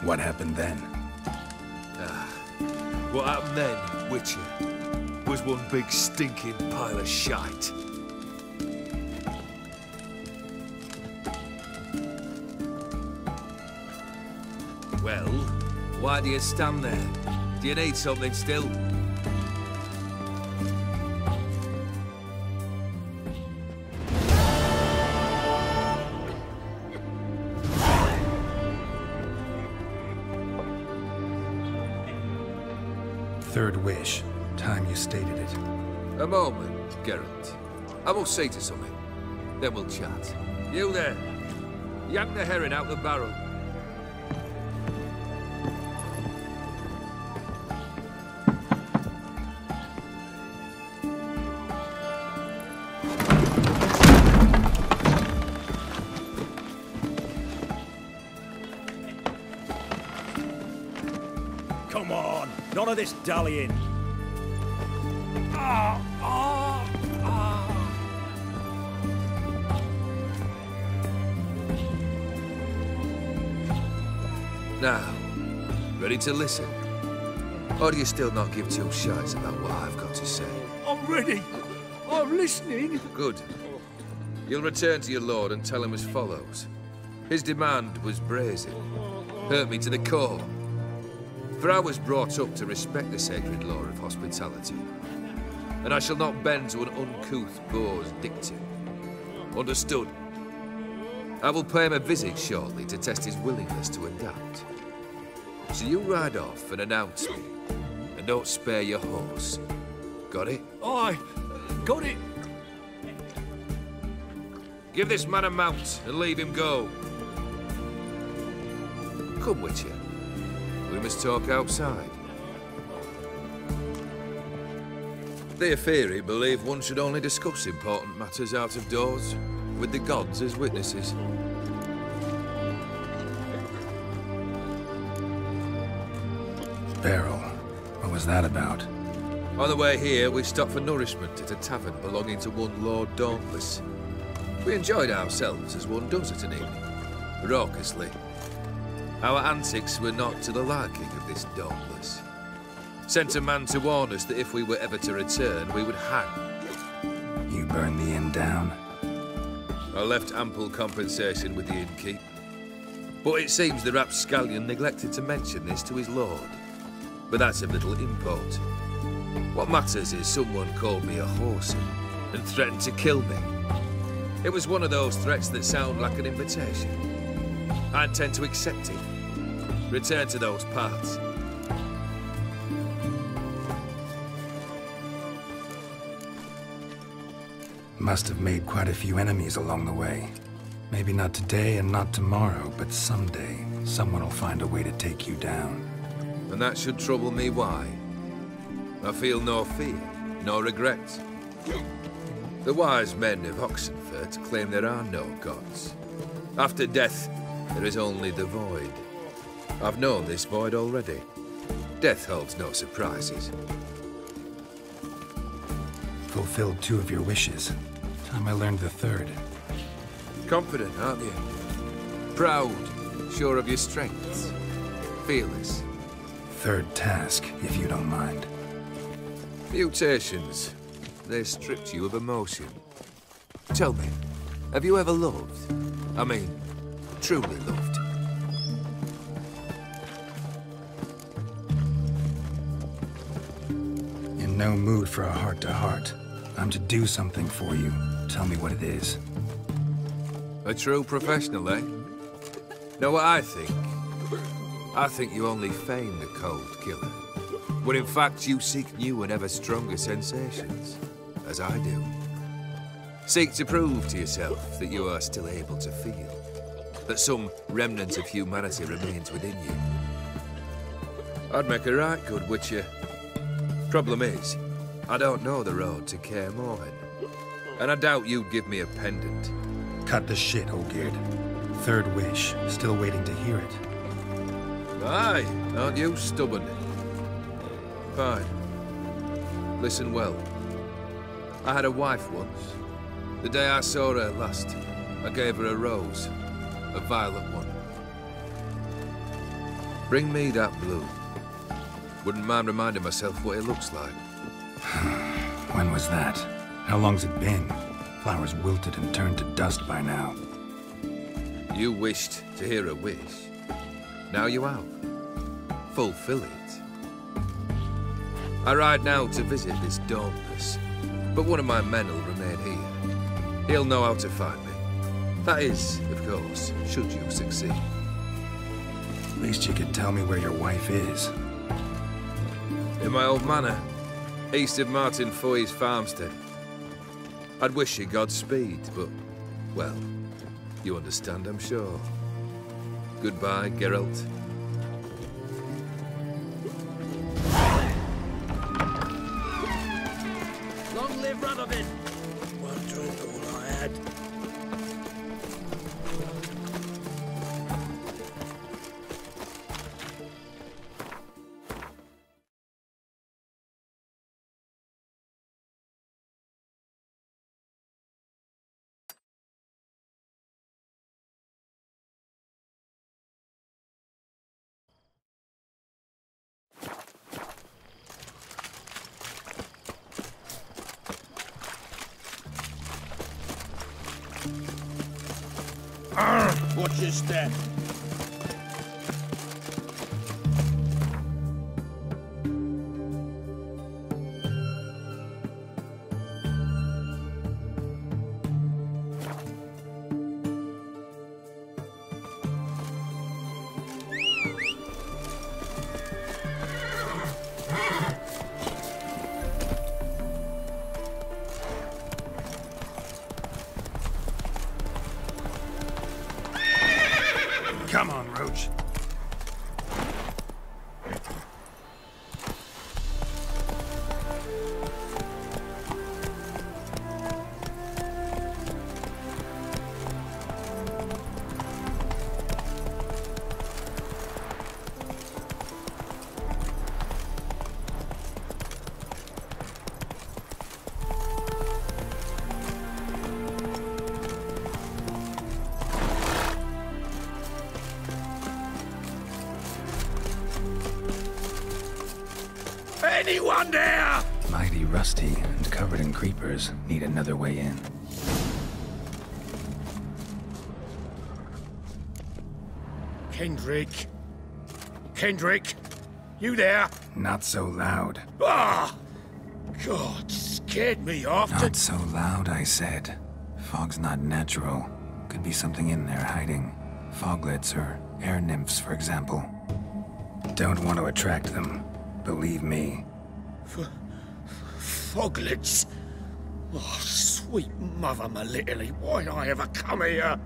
What happened then? What happened then, Witcher, was one big stinking pile of shite. Well, why do you stand there? Do you need something still? Third wish. Time you stated it. A moment, Geralt. I must say to something. Then we'll chat. You there. Yank the herring out the barrel. Come on, none of this dallying. Now, ready to listen? Or do you still not give two shites about what I've got to say? I'm ready. I'm listening. Good. You'll return to your lord and tell him as follows. His demand was brazen. Hurt me to the core. For I was brought up to respect the sacred law of hospitality. And I shall not bend to an uncouth boor's dictum. Understood? I will pay him a visit shortly to test his willingness to adapt. So you ride off and announce me. And don't spare your horse. Got it? Aye, got it. Give this man a mount and leave him go. Come, Witcher. We must talk outside. The Aetheri believe one should only discuss important matters out of doors, with the gods as witnesses. Barrel. What was that about? On the way here, we stopped for nourishment at a tavern belonging to one Lord Dauntless. We enjoyed ourselves as one does at an inn, raucously. Our antics were not to the liking of this Dauntless. Sent a man to warn us that if we were ever to return, we would hang. You burned the inn down? I left ample compensation with the innkeep. But it seems the rapscallion neglected to mention this to his lord. But that's of little import. What matters is someone called me a whoreson and threatened to kill me. It was one of those threats that sound like an invitation. I intend to accept it. Return to those parts. Must have made quite a few enemies along the way. Maybe not today and not tomorrow, but someday, someone will find a way to take you down. And that should trouble me why? I feel no fear, no regrets. The wise men of Oxenfurt claim there are no gods. After death, there is only the void. I've known this void already. Death holds no surprises. Fulfilled 2 of your wishes. Time I learned the 3rd. Confident, aren't you? Proud, sure of your strengths. Fearless. 3rd task, if you don't mind. Mutations. They stripped you of emotion. Tell me, have you ever loved? I mean, truly loved? In no mood for a heart-to-heart. I'm to do something for you. Tell me what it is. A true professional, eh? Know what I think? I think you only feign the cold killer. When in fact you seek new and ever stronger sensations, as I do. Seek to prove to yourself that you are still able to feel. That some remnant of humanity remains within you. I'd make a right good Witcher. Problem is, I don't know the road to Kaer Morhen. And I doubt you'd give me a pendant. Cut the shit, Olgierd. 3rd wish. Still waiting to hear it. Aye, aren't you stubborn? Fine. Listen well. I had a wife once. The day I saw her last, I gave her a rose. A violet one. Bring me that blue. Wouldn't mind reminding myself what it looks like. When was that? How long's it been? Flowers wilted and turned to dust by now. You wished to hear a wish. Now you have. Fulfill it. I ride now to visit this dauntless, but one of my men will remain here. He'll know how to find me. That is, of course, should you succeed. At least you could tell me where your wife is. In my old manor, east of Martin Foy's farmstead. I'd wish you Godspeed, but, well, you understand, I'm sure. Goodbye, Geralt. Long live Radovid! One drink all I had. Watch your step. Come on, Roach. Anyone there? Mighty rusty and covered in creepers. Need another way in. Kendrick. Kendrick, you there? Not so loud. Ah! God, scared me off Not to... so loud, I said. Fog's not natural. Could be something in there hiding. Foglets or air nymphs, for example. Don't want to attract them. Believe me. Foglets? Oh, sweet mother Melitterly, why'd I ever come here?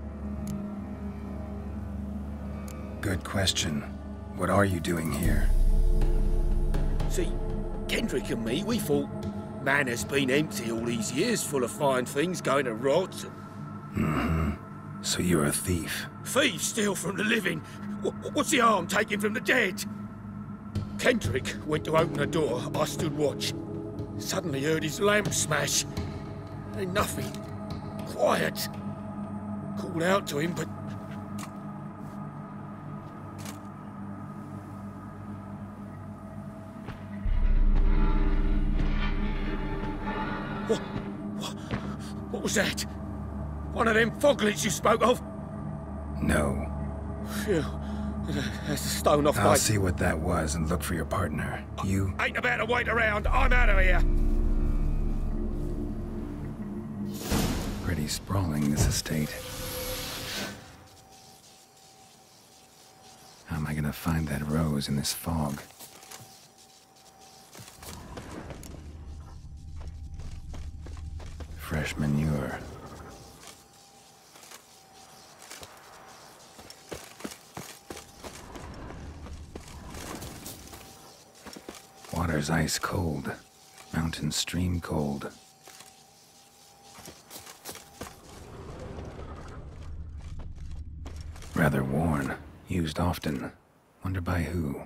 Good question. What are you doing here? See, Kendrick and me, we thought man has been empty all these years, full of fine things going to rot. So you're a thief. Thieves steal from the living. What's the harm taking from the dead? Kendrick went to open the door. I stood watch. Suddenly heard his lamp smash. Then nothing. Quiet. Called out to him, but... What was that? One of them foglets you spoke of? No. Phew. That's the stone off my... I'll see what that was and look for your partner. You... Ain't about to wait around. I'm out of here. Pretty sprawling, this estate. How am I gonna find that rose in this fog? Fresh manure. Water's ice cold. Mountain stream cold. Rather worn. Used often. Wonder by who.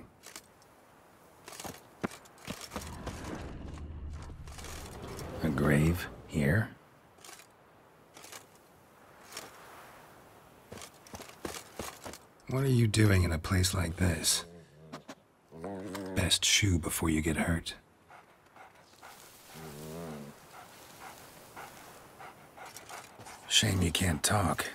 A grave here? What are you doing in a place like this? Best shoe before you get hurt. Shame you can't talk.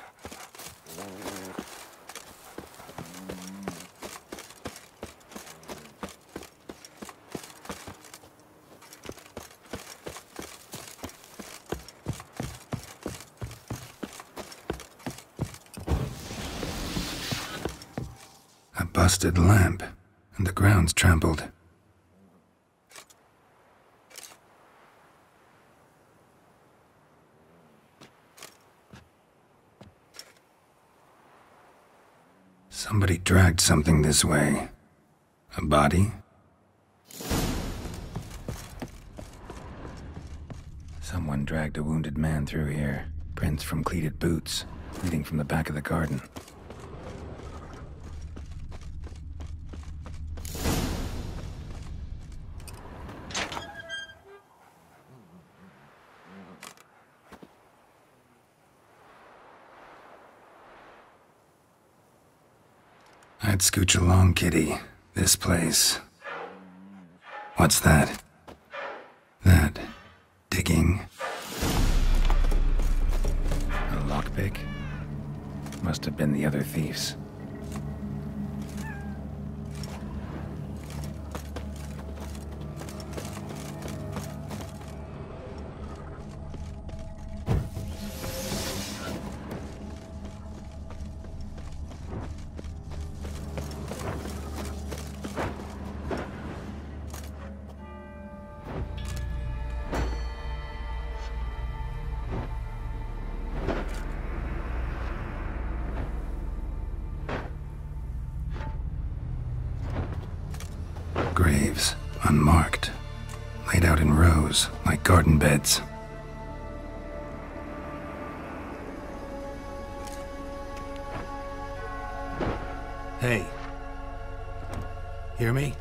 A busted lamp, and the ground's trampled. Somebody dragged something this way. A body? Someone dragged a wounded man through here. Prints from cleated boots, leading from the back of the garden. I'd scooch along, kitty. This place. What's that? That... digging? A lockpick? Must have been the other thieves. Graves, unmarked, laid out in rows like garden beds. Hey. Hear me?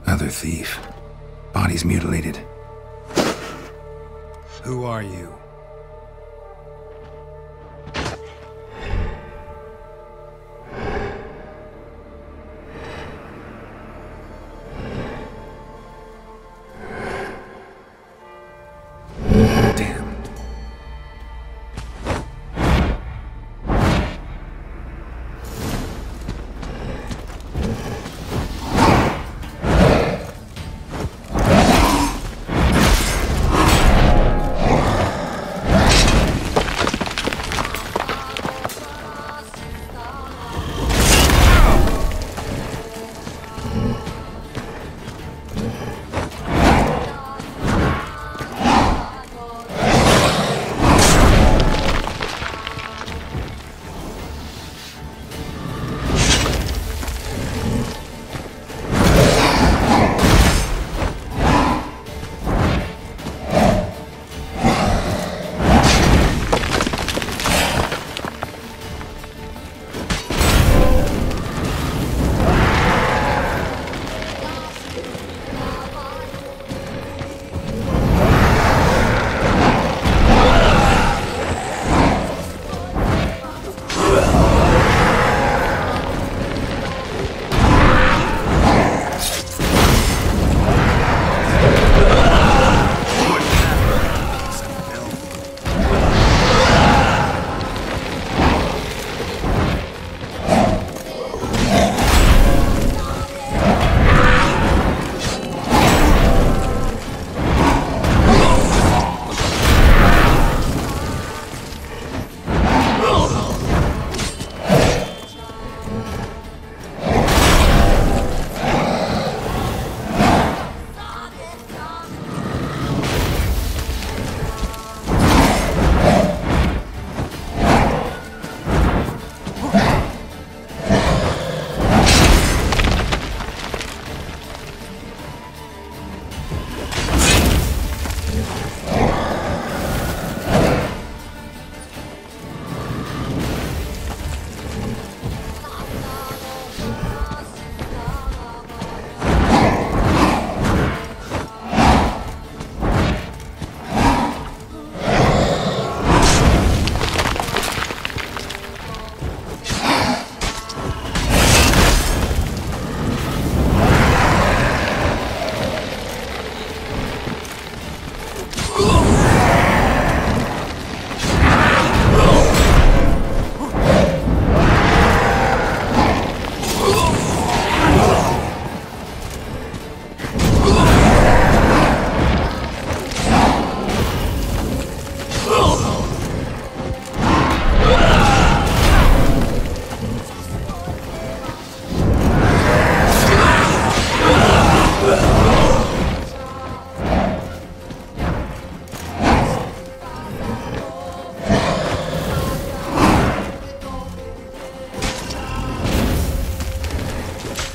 Other thief. Body's mutilated. Who are you? Damn.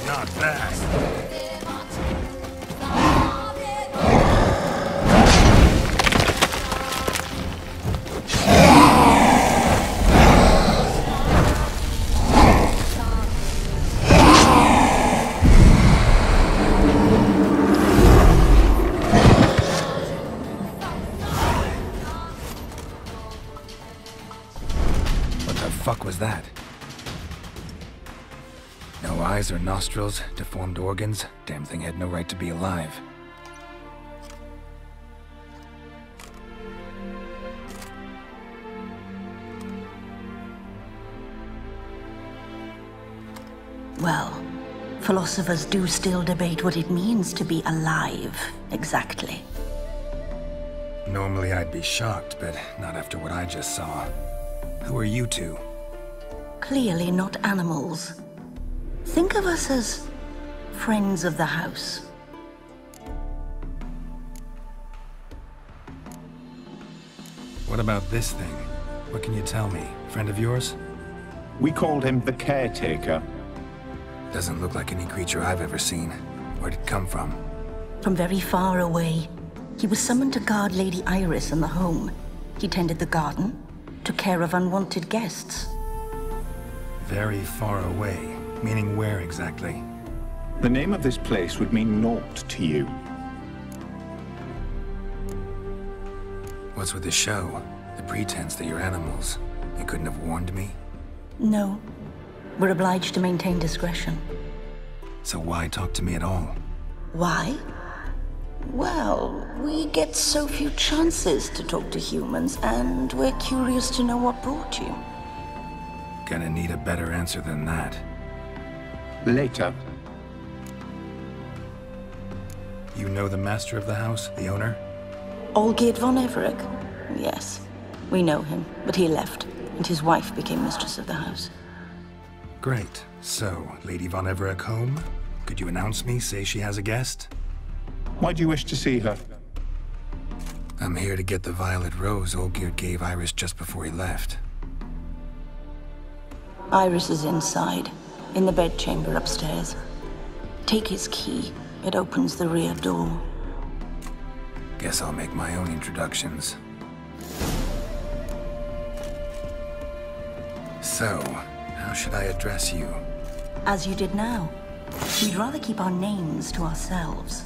Not bad. What the fuck was that? No eyes or nostrils, deformed organs. Damn thing had no right to be alive. Well, philosophers do still debate what it means to be alive, exactly. Normally I'd be shocked, but not after what I just saw. Who are you two? Clearly not animals. Think of us as friends of the house. What about this thing? What can you tell me? Friend of yours? We called him the Caretaker. Doesn't look like any creature I've ever seen. Where'd it come from? From very far away. He was summoned to guard Lady Iris in the home. He tended the garden, took care of unwanted guests. Very far away. Meaning where exactly? The name of this place would mean naught to you. What's with the show? The pretense that you're animals. You couldn't have warned me? No. We're obliged to maintain discretion. So why talk to me at all? Why? Well, we get so few chances to talk to humans, and we're curious to know what brought you. Gonna need a better answer than that. Later. You know the master of the house, the owner? Olgierd von Everec? Yes. We know him, but he left, and his wife became mistress of the house. Great. So, Lady von Everec home? Could you announce me, say she has a guest? Why do you wish to see her? I'm here to get the violet rose Olgierd gave Iris just before he left. Iris is inside, in the bedchamber upstairs. Take his key. It opens the rear door. Guess I'll make my own introductions. So, how should I address you? As you did now. We'd rather keep our names to ourselves.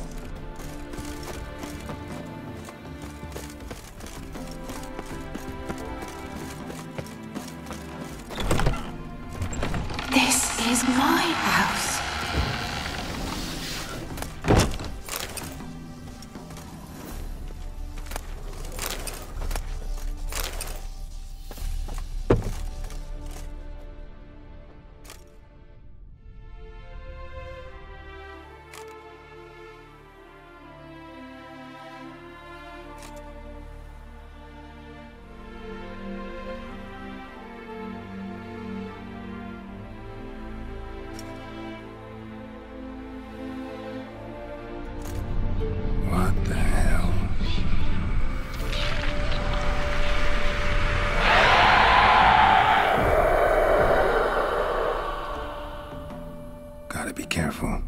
This is my house. What the hell? Gotta be careful.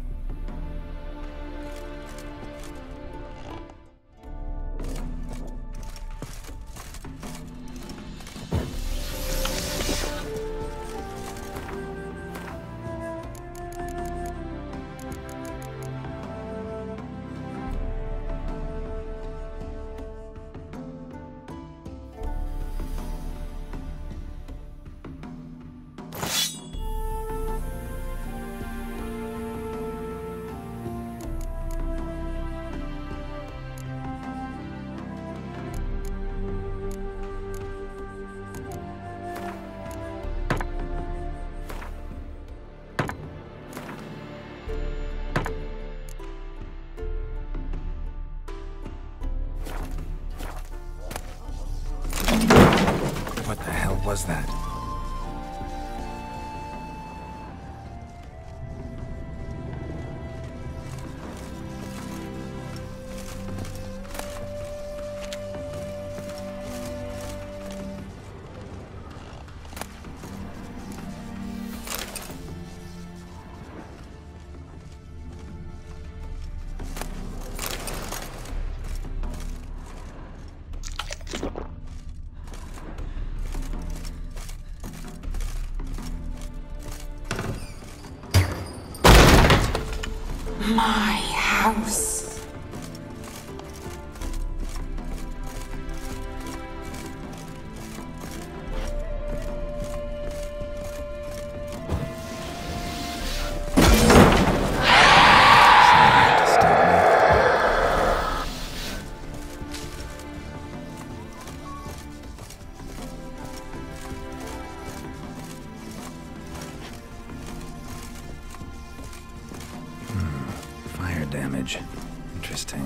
What the hell was that? my house. Fire damage. Interesting.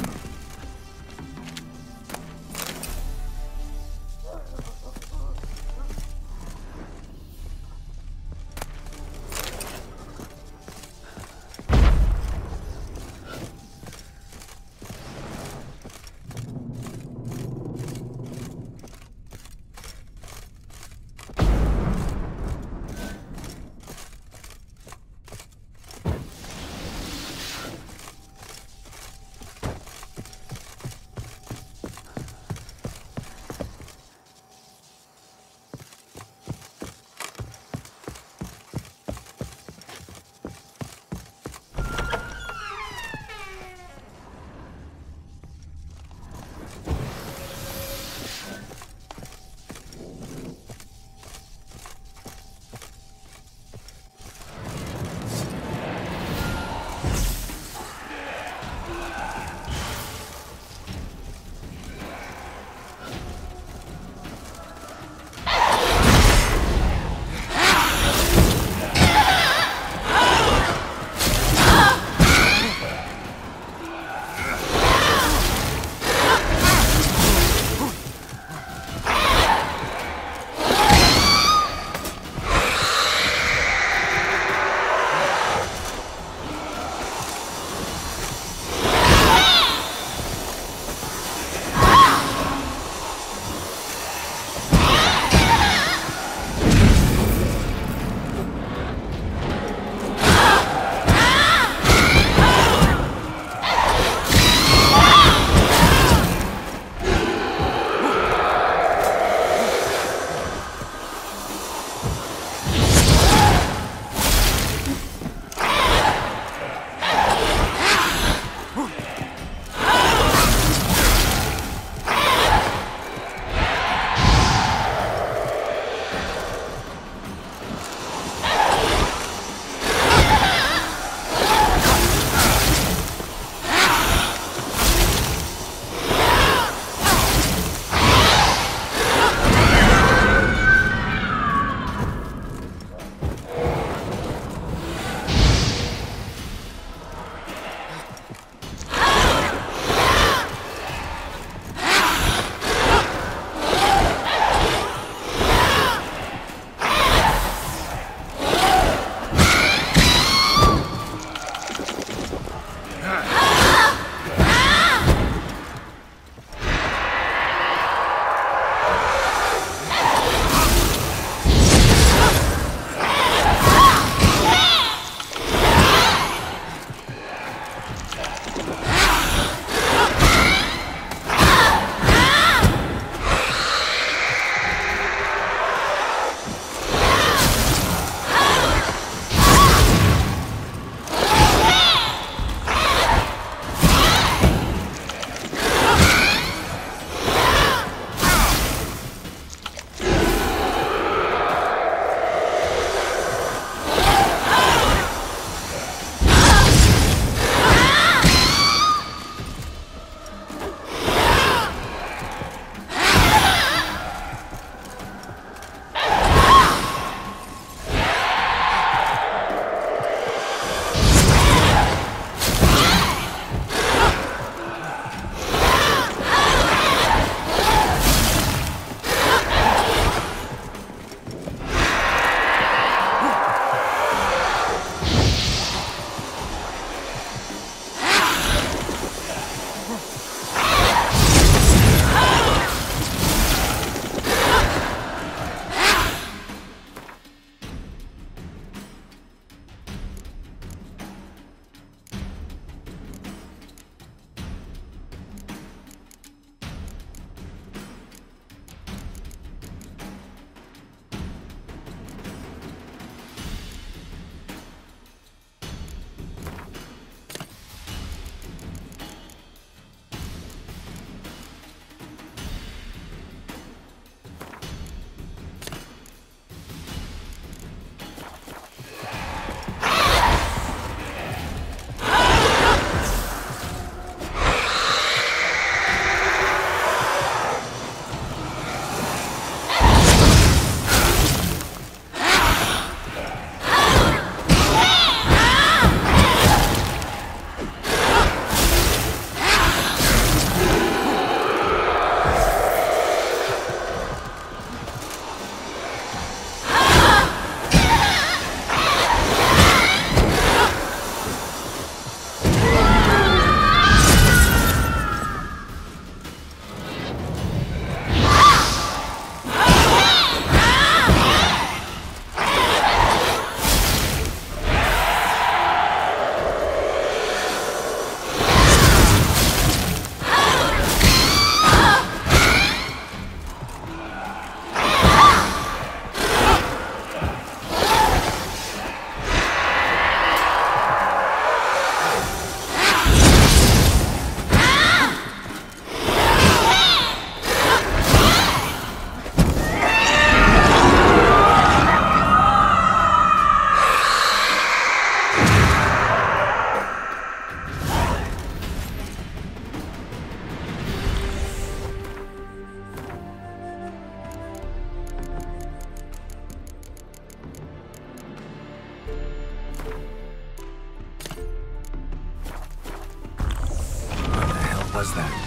was that?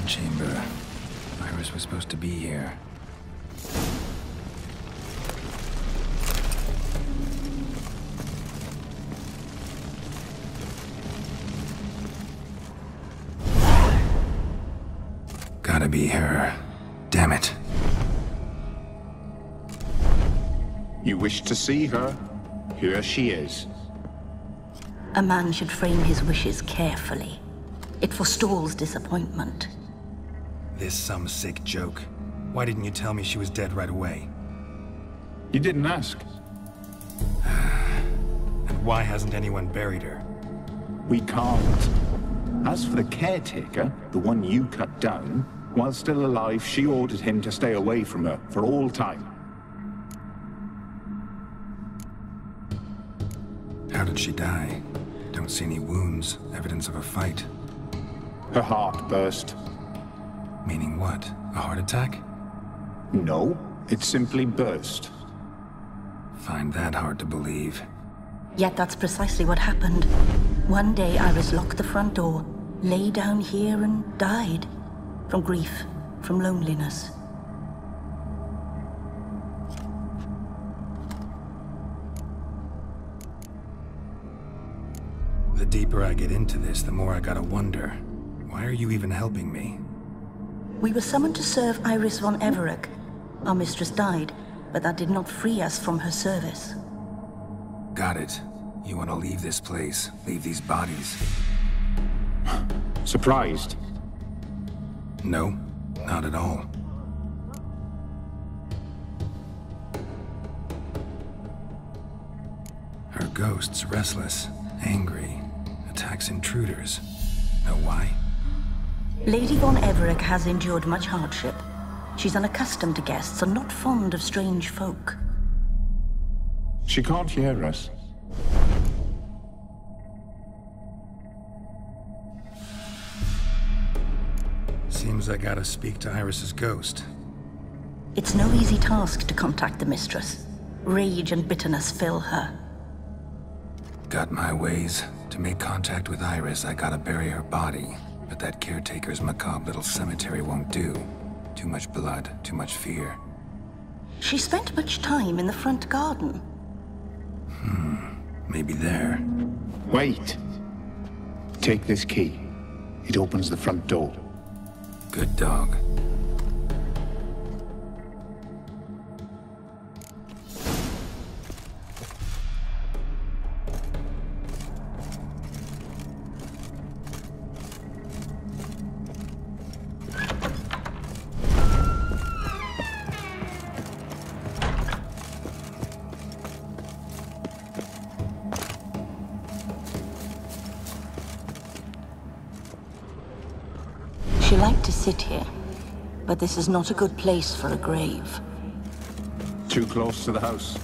Chamber. Iris was supposed to be here. Gotta be her. Damn it. You wish to see her? Here she is. A man should frame his wishes carefully. It forestalls disappointment. This some sick joke. Why didn't you tell me she was dead right away? You didn't ask. And why hasn't anyone buried her? We can't. As for the caretaker, the one you cut down, while still alive, she ordered him to stay away from her for all time. How did she die? Don't see any wounds, evidence of a fight. Her heart burst. Meaning what? A heart attack? No, it simply burst. Find that hard to believe. Yet that's precisely what happened. One day Iris locked the front door, lay down here and died. From grief, from loneliness. The deeper I get into this, the more I gotta wonder. Why are you even helping me? We were summoned to serve Iris von Everec. Our mistress died, but that did not free us from her service. Got it. You want to leave this place, leave these bodies? Surprised? No, not at all. Her ghost's restless, angry, attacks intruders. Know why? Lady von Everec has endured much hardship. She's unaccustomed to guests and not fond of strange folk. She can't hear us. Seems I gotta speak to Iris's ghost. It's no easy task to contact the mistress. Rage and bitterness fill her. Got my ways. To make contact with Iris, I gotta bury her body. But that caretaker's macabre little cemetery won't do. Too much blood, too much fear. She spent much time in the front garden. Maybe there. Wait. Take this key. It opens the front door. Good dog. She liked to sit here, but this is not a good place for a grave. Too close to the house.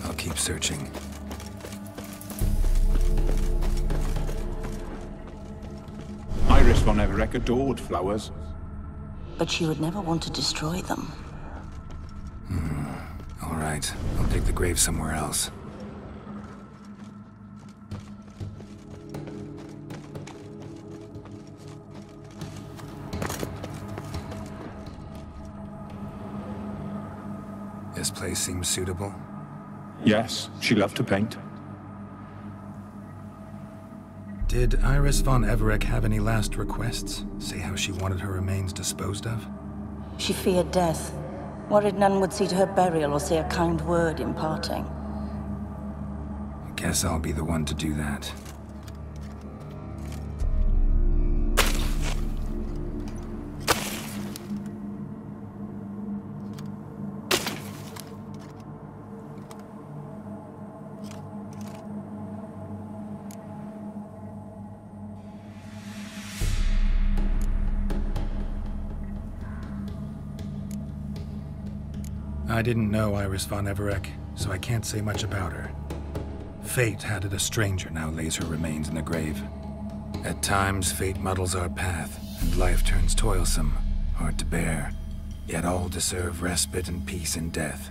I'll keep searching. Iris von Everec adored flowers. But she would never want to destroy them. All right, I'll dig the grave somewhere else. This place seems suitable. Yes, she loved to paint. Did Iris von Everec have any last requests? Say how she wanted her remains disposed of? She feared death, worried none would see to her burial or say a kind word in parting. Guess I'll be the one to do that. I didn't know Iris von Everec, so I can't say much about her. Fate had it a stranger now lays her remains in the grave. At times, fate muddles our path, and life turns toilsome, hard to bear. Yet all deserve respite and peace in death.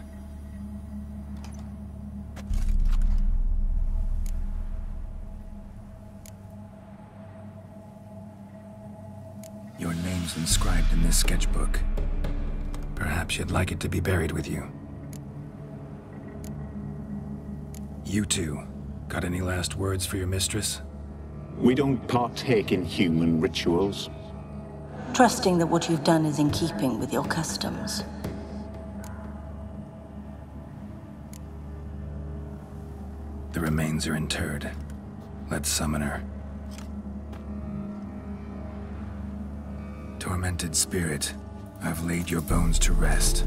Your name's inscribed in this sketchbook. Perhaps you'd like it to be buried with you. You two, got any last words for your mistress? We don't partake in human rituals. Trusting that what you've done is in keeping with your customs. The remains are interred. Let's summon her. Tormented spirit, I've laid your bones to rest.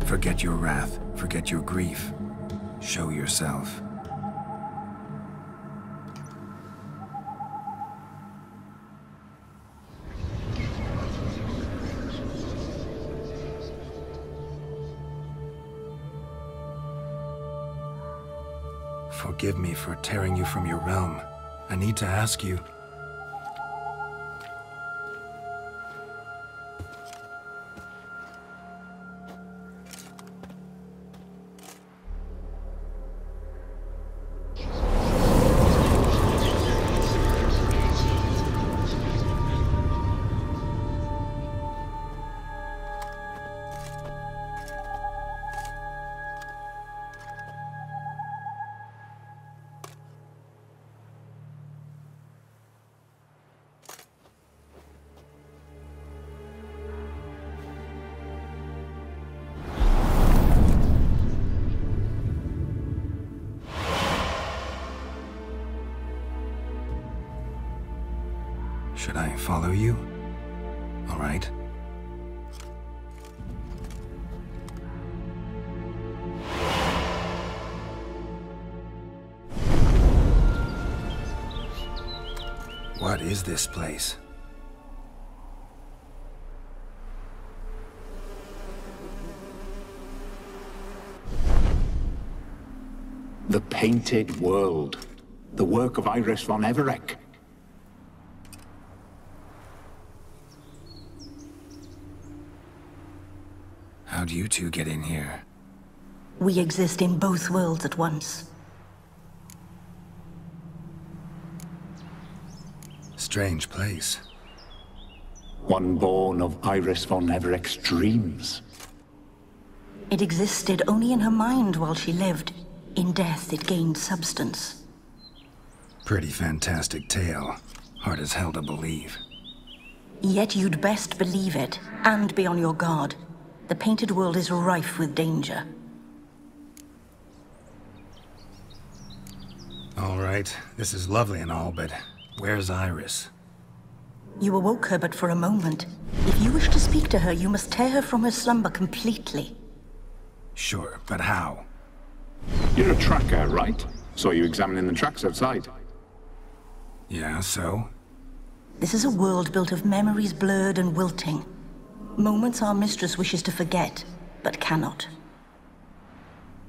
Forget your wrath, forget your grief. Show yourself. Forgive me for tearing you from your realm. I need to ask you. Should I follow you? All right. What is this place? The Painted World. The work of Iris von Everec. How'd you two get in here? We exist in both worlds at once. Strange place. One born of Iris von Everec's dreams. It existed only in her mind while she lived. In death, it gained substance. Pretty fantastic tale. Hard as hell to believe. Yet you'd best believe it, and be on your guard. The Painted World is rife with danger. All right, this is lovely and all, but where's Iris? You awoke her but for a moment. If you wish to speak to her, you must tear her from her slumber completely. Sure, but how? You're a tracker, right? Saw you examining the tracks outside. Yeah, so? This is a world built of memories blurred and wilting. Moments our mistress wishes to forget, but cannot.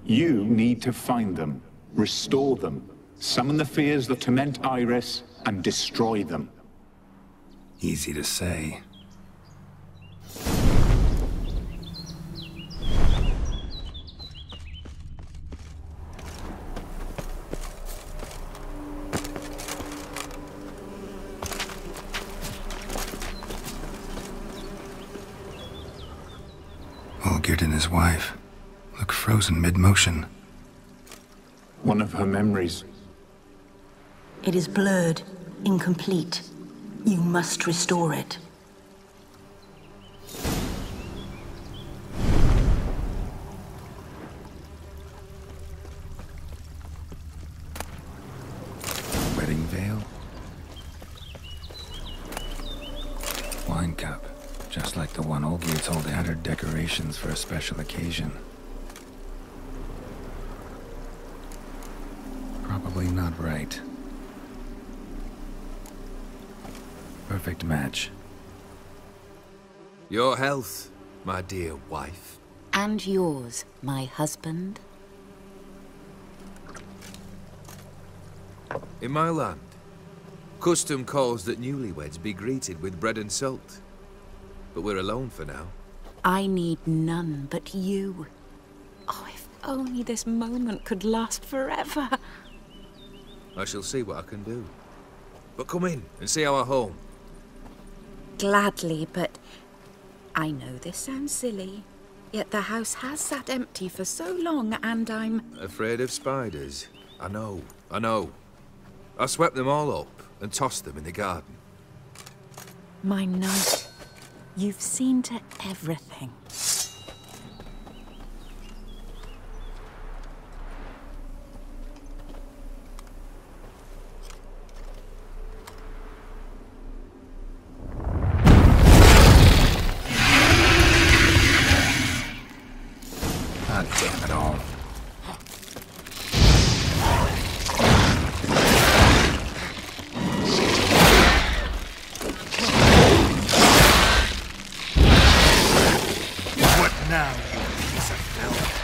You need to find them, restore them, summon the fears that torment Iris, and destroy them. Easy to say. Olgerd and his wife look frozen mid-motion. One of her memories. It is blurred, incomplete. You must restore it. Wedding veil? Wine cup. Just like the one Olgerd told had her decorations for a special occasion. Probably not right. Perfect match. Your health, my dear wife. And yours, my husband. In my land, custom calls that newlyweds be greeted with bread and salt. But we're alone for now. I need none but you. Oh, if only this moment could last forever. I shall see what I can do. But come in and see our home. Gladly, but I know this sounds silly, yet the house has sat empty for so long and I'm... Afraid of spiders? I know. I swept them all up and tossed them in the garden. My knight, you've seen to everything. God damn it all. What now, you piece of filth?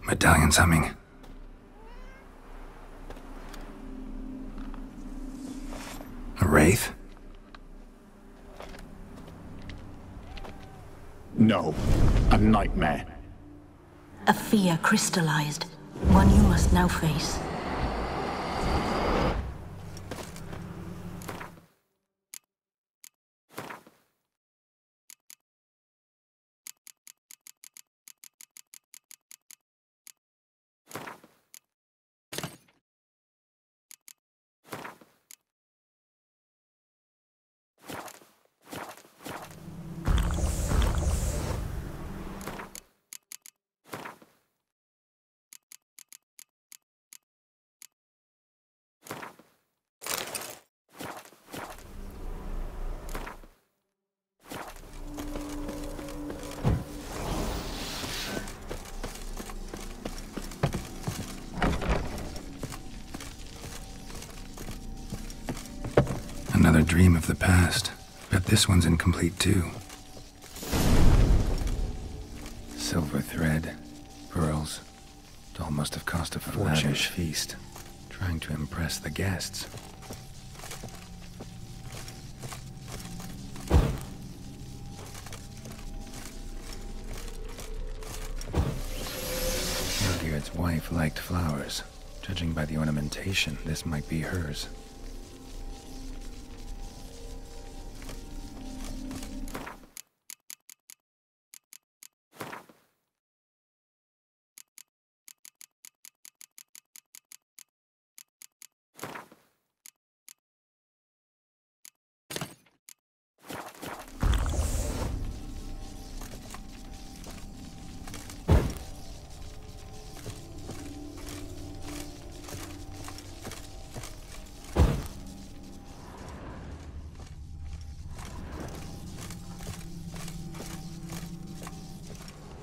Medallion's humming. A wraith? No, a nightmare. A fear crystallized, one you must now face. Another dream of the past. Bet this one's incomplete too. Silver thread, pearls. It all must have cost a fortune. Lavish feast. Trying to impress the guests. Gilgeard's wife liked flowers. Judging by the ornamentation, this might be hers.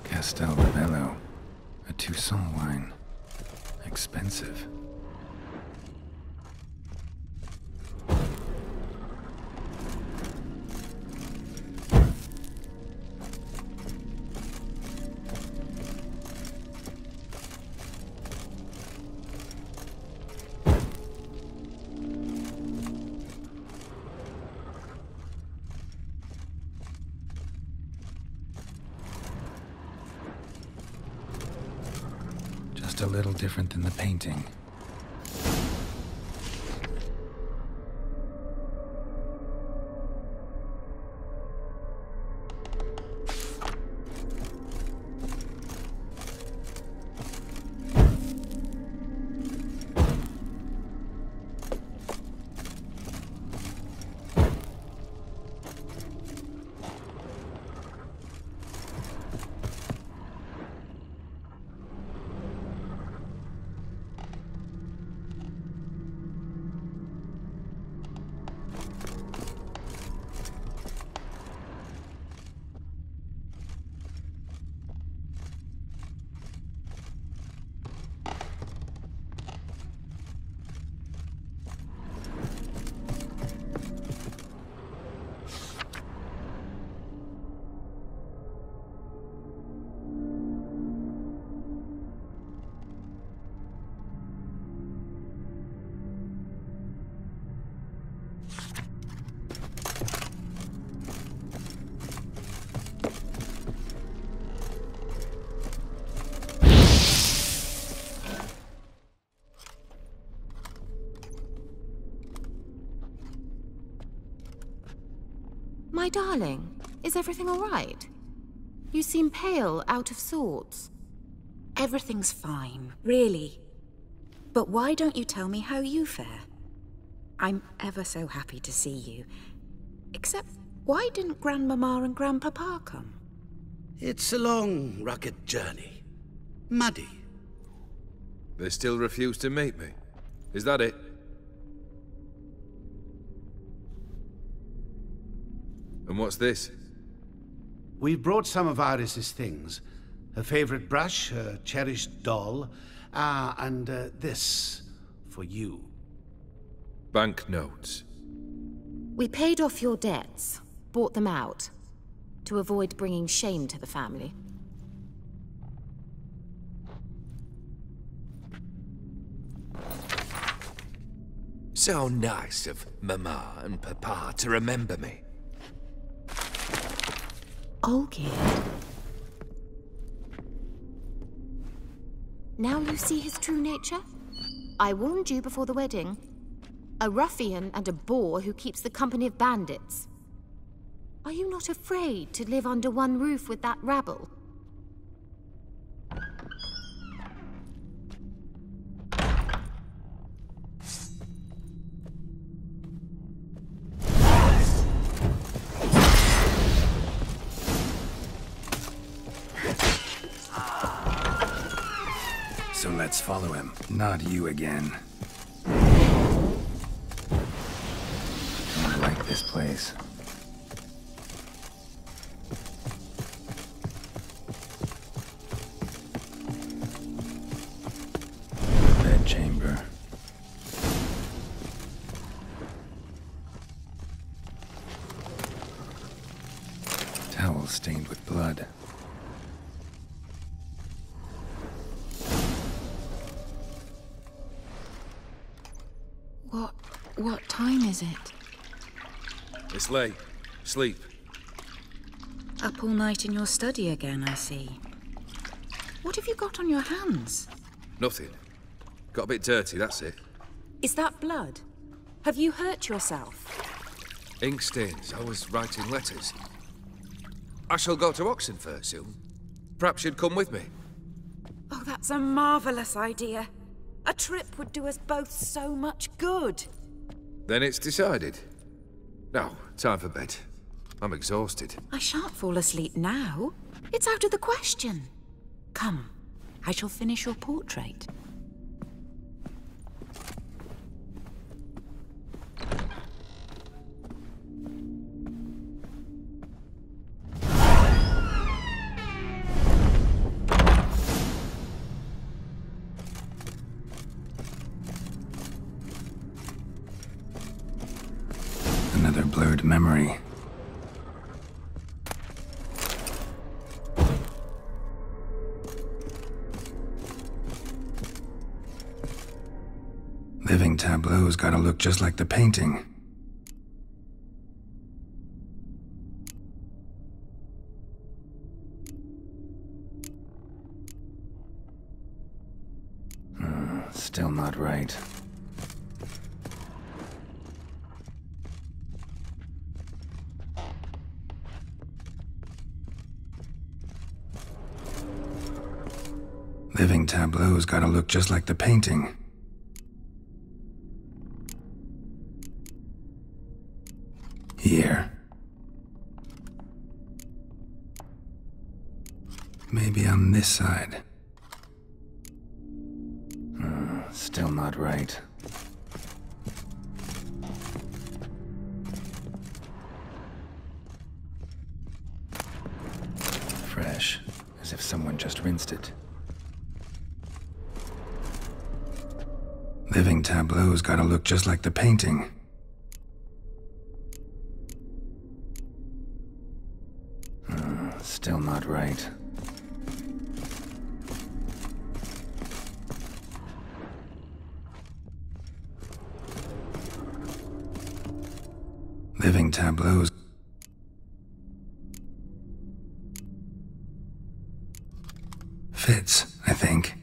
Castel Ravello, a Toussaint wine. Expensive. Just a little different than the painting. My darling, is everything all right? You seem pale, out of sorts. Everything's fine, really. But why don't you tell me how you fare? I'm ever so happy to see you. Except, why didn't Grandmama and Grandpapa come? It's a long, rugged journey. Muddy. They still refuse to meet me. Is that it? And what's this? We've brought some of Iris's things. Her favorite brush, her cherished doll, and this for you. Banknotes. We paid off your debts, bought them out, to avoid bringing shame to the family. So nice of Mama and Papa to remember me. Olgierd. Now you see his true nature? I warned you before the wedding. A ruffian and a boor who keeps the company of bandits. Are you not afraid to live under one roof with that rabble? So let's follow him. Not you again. I like this place. Bedchamber. Towel stained with blood. What time is it? It's late. Sleep. Up all night in your study again, I see. What have you got on your hands? Nothing. Got a bit dirty, that's it. Is that blood? Have you hurt yourself? Ink stains. I was writing letters. I shall go to Oxenfurt soon. Perhaps you'd come with me. Oh, that's a marvellous idea. A trip would do us both so much good. Then it's decided. Now, time for bed. I'm exhausted. I shan't fall asleep now. It's out of the question. Come, I shall finish your portrait. Another blurred memory. Living tableau's gotta look just like the painting. Still not right. Living tableau's gotta look just like the painting. Here. Maybe on this side. Still not right. Fresh, as if someone just rinsed it. Living tableau's gotta look just like the painting. Still not right. Living tableaus. Fits, I think.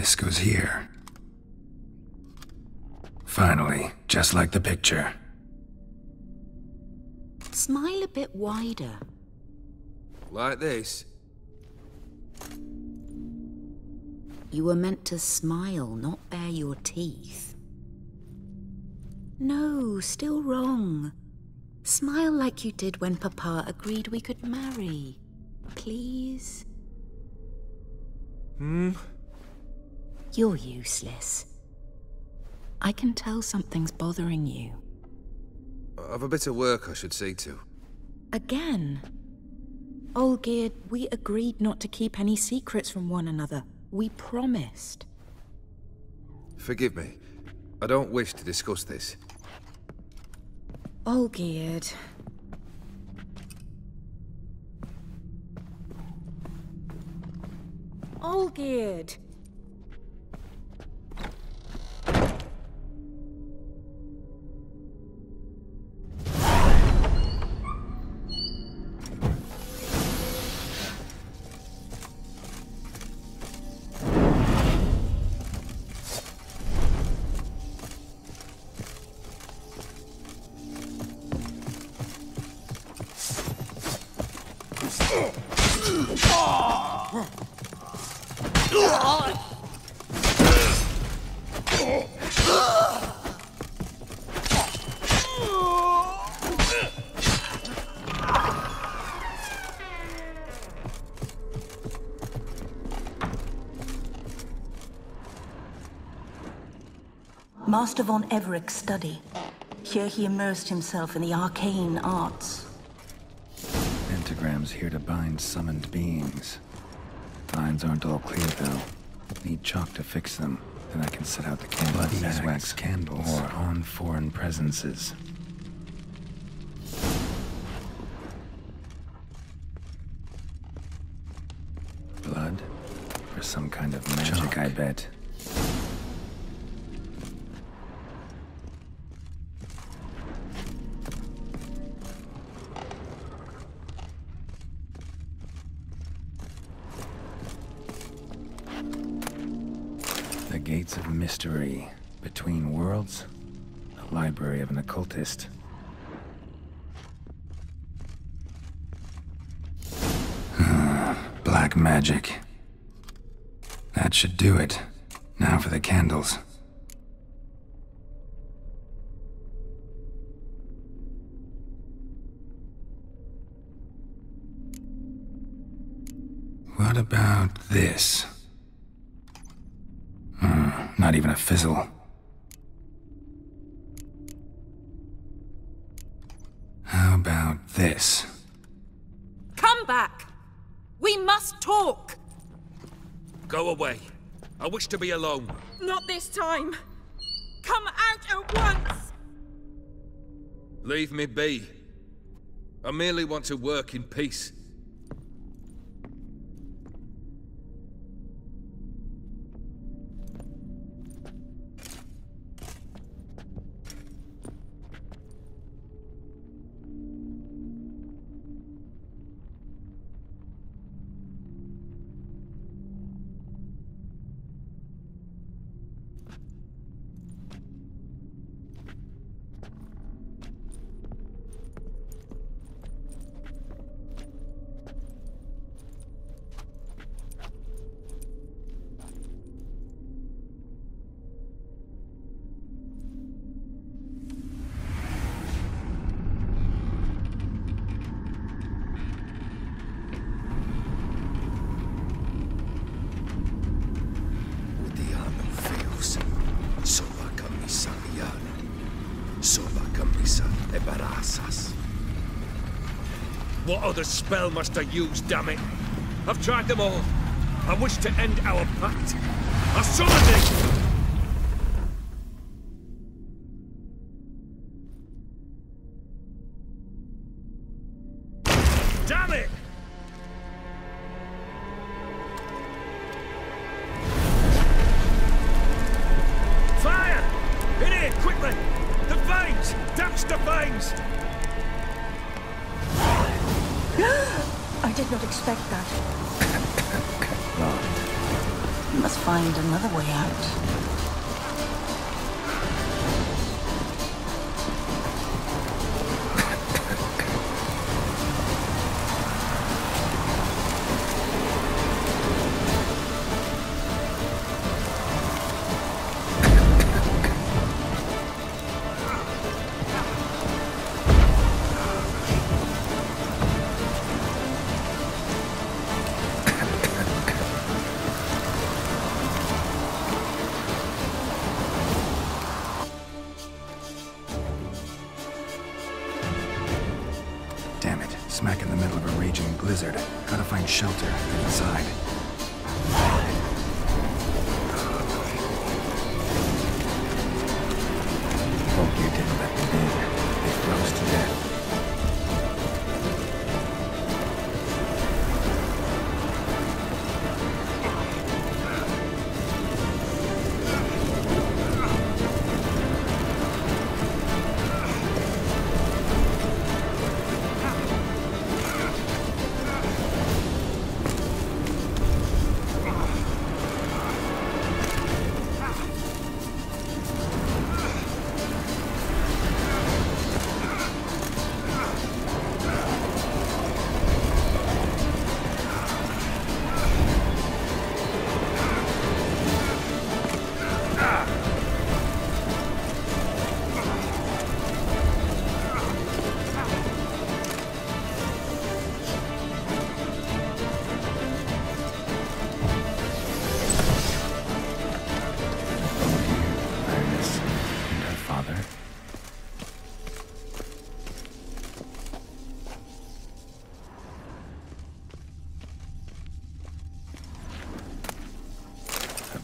This goes here. Finally, just like the picture. Smile a bit wider. Like this? You were meant to smile, not bare your teeth. No, still wrong. Smile like you did when Papa agreed we could marry. Please? You're useless. I can tell something's bothering you. I've a bit of work I should see to. Again? Olgierd, we agreed not to keep any secrets from one another. We promised. Forgive me. I don't wish to discuss this. Olgierd. Olgierd! Master von Everek's study. Here he immersed himself in the arcane arts. Pentagrams here to bind summoned beings. Lines aren't all clear, though. Need chalk to fix them. Then I can set out the candle beeswax candles or on foreign presences. Blood? For some kind of magic, chalk. I bet. The gates of mystery. Between worlds. The library of an occultist. Black magic. That should do it. Now for the candles. What about this? Not even a fizzle. How about this? Come back! We must talk! Go away. I wish to be alone. Not this time! Come out at once! Leave me be. I merely want to work in peace. What other spell must I use, damn it? I've tried them all. I wish to end our pact. I summoned it! Damn it! Fire! In here, quickly! The veins! Damage the veins! I did not expect that. We must find another way out. Smack in the middle of a raging blizzard. Gotta find shelter, get inside. Hope you didn't let them in. They froze to death.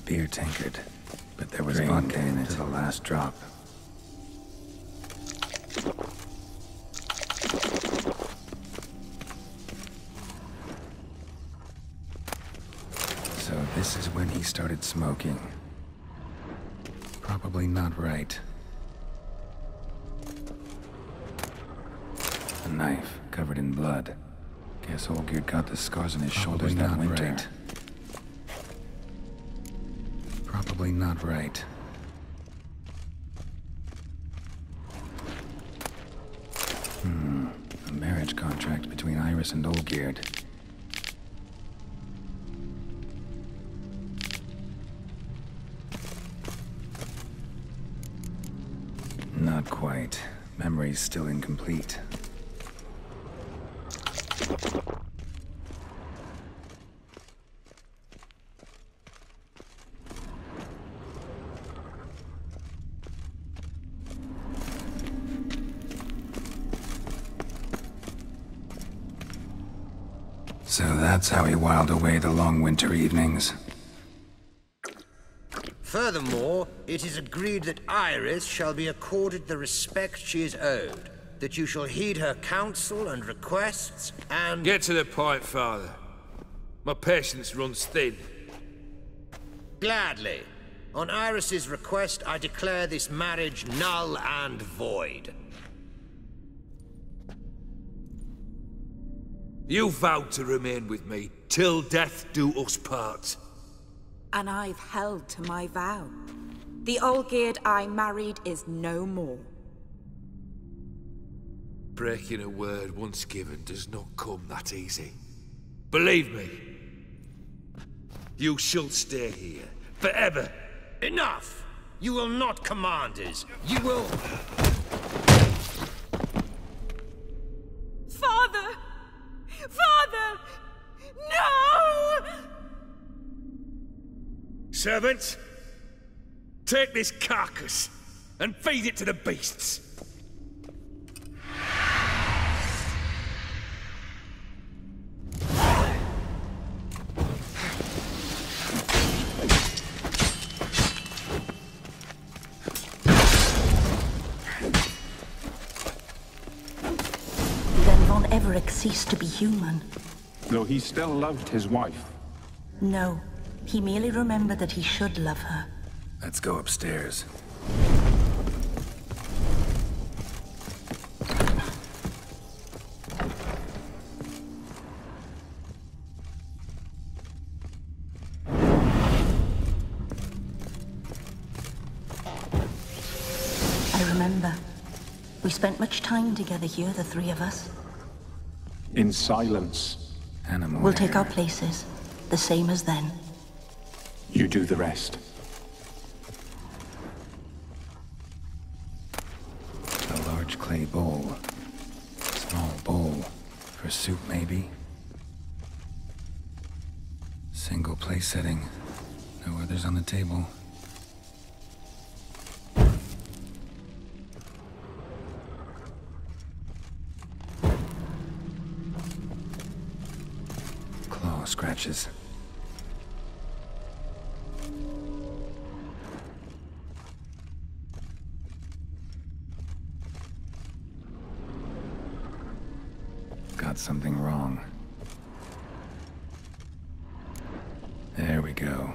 Beer tankard, but there was vodka in it to the last drop. So this is when he started smoking. Probably not right. A knife covered in blood. Guess Olgierd got the scars on his shoulders that winter. Right. Probably not right. A marriage contract between Iris and Olgierd. Not quite. Memory's still incomplete. So that's how he whiled away the long winter evenings. Furthermore, it is agreed that Iris shall be accorded the respect she is owed, that you shall heed her counsel and requests, and— Get to the point, Father. My patience runs thin. Gladly. On Iris's request, I declare this marriage null and void. You vowed to remain with me, till death do us part. And I've held to my vow. The Olgierd I married is no more. Breaking a word once given does not come that easy. Believe me. You shall stay here, forever. Enough! You will not command us. You will— Father! Father! No! Servants, take this carcass and feed it to the beasts. Then Von Everec ceased to be human. Though he still loved his wife. No, he merely remembered that he should love her. Let's go upstairs. We spent much time together here, the three of us. In silence. Animal We'll take hair. our places, the same as then. You do the rest. A large clay bowl. Small bowl. For soup, maybe? Single place setting. No others on the table. Claw scratches. Got something wrong. There we go.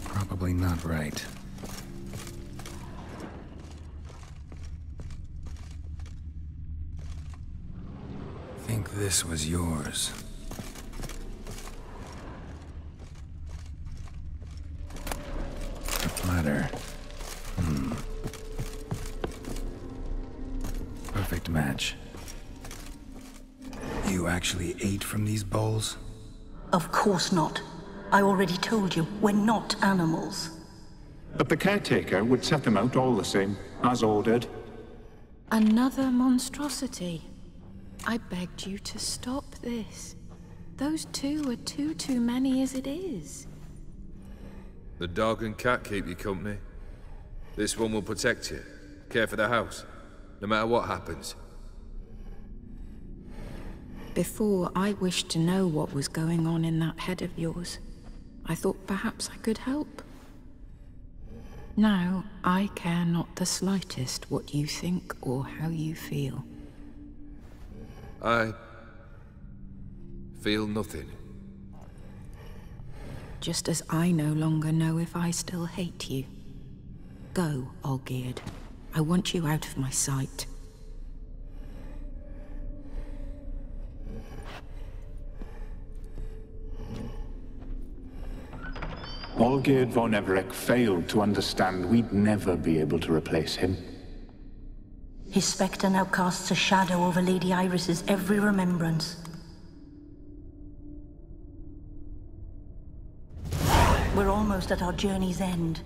Probably not right. Think this was yours. A platter. Perfect match. You actually ate from these bowls? Of course not. I already told you, we're not animals. But the caretaker would set them out all the same, as ordered. Another monstrosity. I begged you to stop this. Those two are too many as it is. The dog and cat keep you company. This one will protect you, care for the house, no matter what happens. Before, I wished to know what was going on in that head of yours. I thought perhaps I could help. Now, I care not the slightest what you think or how you feel. I feel nothing. Just as I no longer know if I still hate you. Go, Olgierd. I want you out of my sight. Olgierd von Everec failed to understand we'd never be able to replace him. His spectre now casts a shadow over Lady Iris's every remembrance. We're almost at our journey's end.